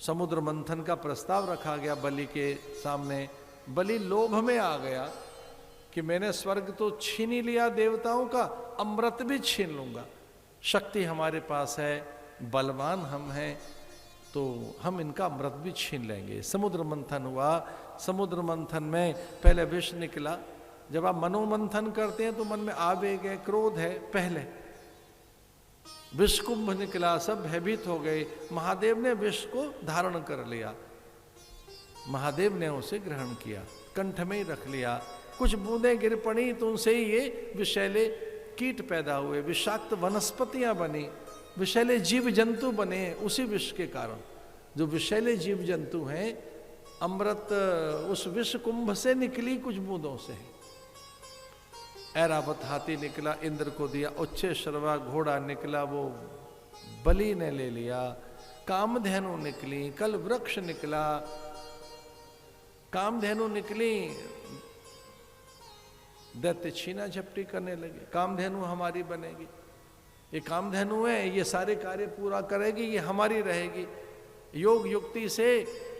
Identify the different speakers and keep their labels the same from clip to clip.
Speaker 1: समुद्र मंथन का प्रस्ताव रखा गया बलि के सामने। बलि लोभ में आ गया कि मैंने स्वर्ग तो छीन ही लिया देवताओं का, अमृत भी छीन लूंगा। शक्ति हमारे पास है, बलवान हम हैं, तो हम इनका अमृत भी छीन लेंगे। समुद्र मंथन हुआ। समुद्र मंथन में पहले विष निकला। जब आप मनोमंथन करते हैं तो मन में आवेग है, क्रोध है। पहले विष कुंभ निकला, सब भयभीत हो गए। महादेव ने विष को धारण कर लिया, महादेव ने उसे ग्रहण किया, कंठ में ही रख लिया। कुछ बूंदें गिर पड़ी तो उनसे ही ये विषैले कीट पैदा हुए, विषाक्त वनस्पतियां बनी, विषैले जीव जंतु बने उसी विष के कारण। जो विषैले जीव जंतु हैं, अमृत उस विष कुंभ से निकली कुछ बूंदों से। ऐरावत हाथी निकला, इंद्र को दिया। उच्चे शर्वा घोड़ा निकला, वो बलि ने ले लिया। कामधेनु निकली, कल वृक्ष निकला, कामधेनु निकली, दैत्य छीना झपटी करने लगे। कामधेनु हमारी बनेगी, ये कामधेनु है, ये सारे कार्य पूरा करेगी, ये हमारी रहेगी। योग युक्ति से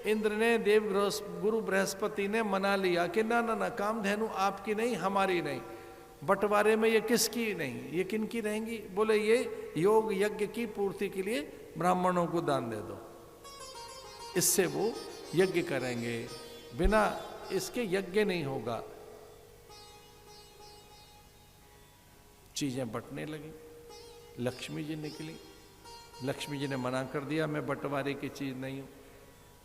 Speaker 1: इंद्र ने, देव गुरु बृहस्पति ने मना लिया कि ना ना ना, कामधेनु आपकी नहीं, हमारी नहीं, बंटवारे में ये किसकी नहीं, ये किनकी रहेंगी? बोले ये योग यज्ञ की पूर्ति के लिए ब्राह्मणों को दान दे दो, इससे वो यज्ञ करेंगे, बिना इसके यज्ञ नहीं होगा। चीजें बंटने लगी। लक्ष्मी जी निकली, लक्ष्मी जी ने मना कर दिया, मैं बंटवारे की चीज नहीं हूं,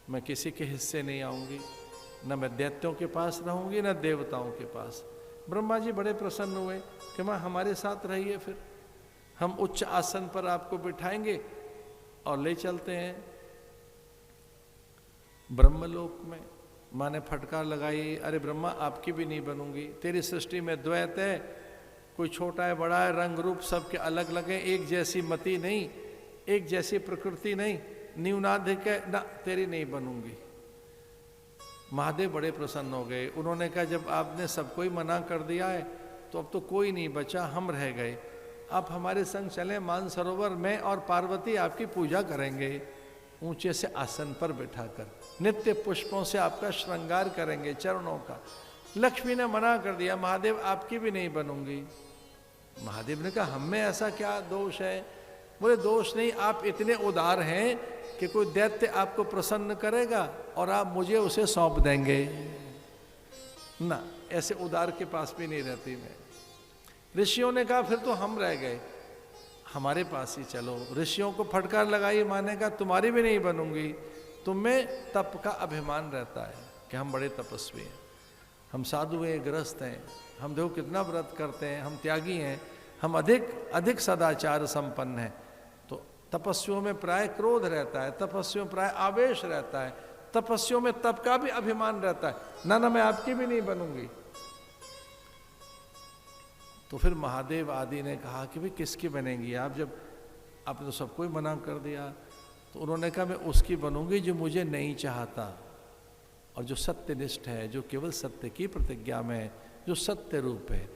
Speaker 1: मैं किसी के हिस्से नहीं आऊंगी, न मैं दैत्यों के पास रहूंगी न देवताओं के पास। ब्रह्मा जी बड़े प्रसन्न हुए कि मां हमारे साथ रहिए, फिर हम उच्च आसन पर आपको बिठाएंगे और ले चलते हैं ब्रह्मलोक में। मां ने फटकार लगाई, अरे ब्रह्मा आपकी भी नहीं बनूंगी, तेरी सृष्टि में द्वैत है, कोई छोटा है बड़ा है, रंग रूप सबके अलग अलग है, एक जैसी मति नहीं, एक जैसी प्रकृति नहीं, न्यूनाधिक है ना, तेरी नहीं बनूंगी। महादेव बड़े प्रसन्न हो गए। उन्होंने कहा जब आपने सबको ही मना कर दिया है तो अब तो कोई नहीं बचा, हम रह गए, आप हमारे संग चलें मानसरोवर में और पार्वती आपकी पूजा करेंगे, ऊंचे से आसन पर बैठाकर नित्य पुष्पों से आपका श्रृंगार करेंगे, चरणों का। लक्ष्मी ने मना कर दिया, महादेव आपकी भी नहीं बनूंगी। महादेव ने कहा हम में ऐसा क्या दोष है? बोले दोष नहीं, आप इतने उदार हैं कि कोई दैत्य आपको प्रसन्न करेगा और आप मुझे उसे सौंप देंगे ना, ऐसे उदार के पास भी नहीं रहती मैं। ऋषियों ने कहा फिर तो हम रह गए, हमारे पास ही चलो। ऋषियों को फटकार लगाई, माने कहा तुम्हारी भी नहीं बनूंगी। तुम में तप का अभिमान रहता है कि हम बड़े तपस्वी हैं, हम साधु हैं, गृहस्थ हैं, हम देखो कितना व्रत करते हैं, हम त्यागी हैं, हम अधिक अधिक सदाचार संपन्न हैं। तो तपस्वियों में प्राय क्रोध रहता है, तपस्वियों में प्राय आवेश रहता है, तपस्वियों में तप का भी अभिमान रहता है, ना ना मैं आपकी भी नहीं बनूंगी। तो फिर महादेव आदि ने कहा कि भाई किसकी बनेंगी आप, जब आपने तो सबको ही मना कर दिया। तो उन्होंने कहा मैं उसकी बनूंगी जो मुझे नहीं चाहता और जो सत्यनिष्ठ है, जो केवल सत्य की प्रतिज्ञा में, जो सत्य रूप है,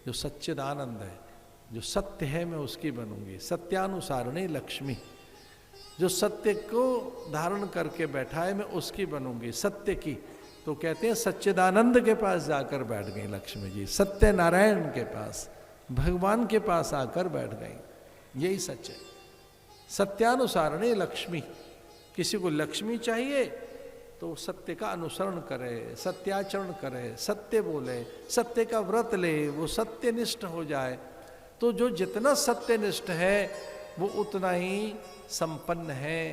Speaker 1: जो सच्चिदानंद है, जो सत्य है, मैं उसकी बनूंगी। सत्यानुसारिणी लक्ष्मी, जो सत्य को धारण करके बैठा है, मैं उसकी बनूंगी, सत्य की। तो कहते हैं सच्चिदानंद के पास जाकर बैठ गई लक्ष्मी जी, सत्य नारायण के पास, भगवान के पास आकर बैठ गई। यही सच है, सत्यानुसारिणी लक्ष्मी। किसी को लक्ष्मी चाहिए तो सत्य का अनुसरण करे, सत्याचरण करे, सत्य बोले, सत्य का व्रत ले, वो सत्यनिष्ठ हो जाए। तो जो जितना सत्यनिष्ठ है वो उतना ही संपन्न है।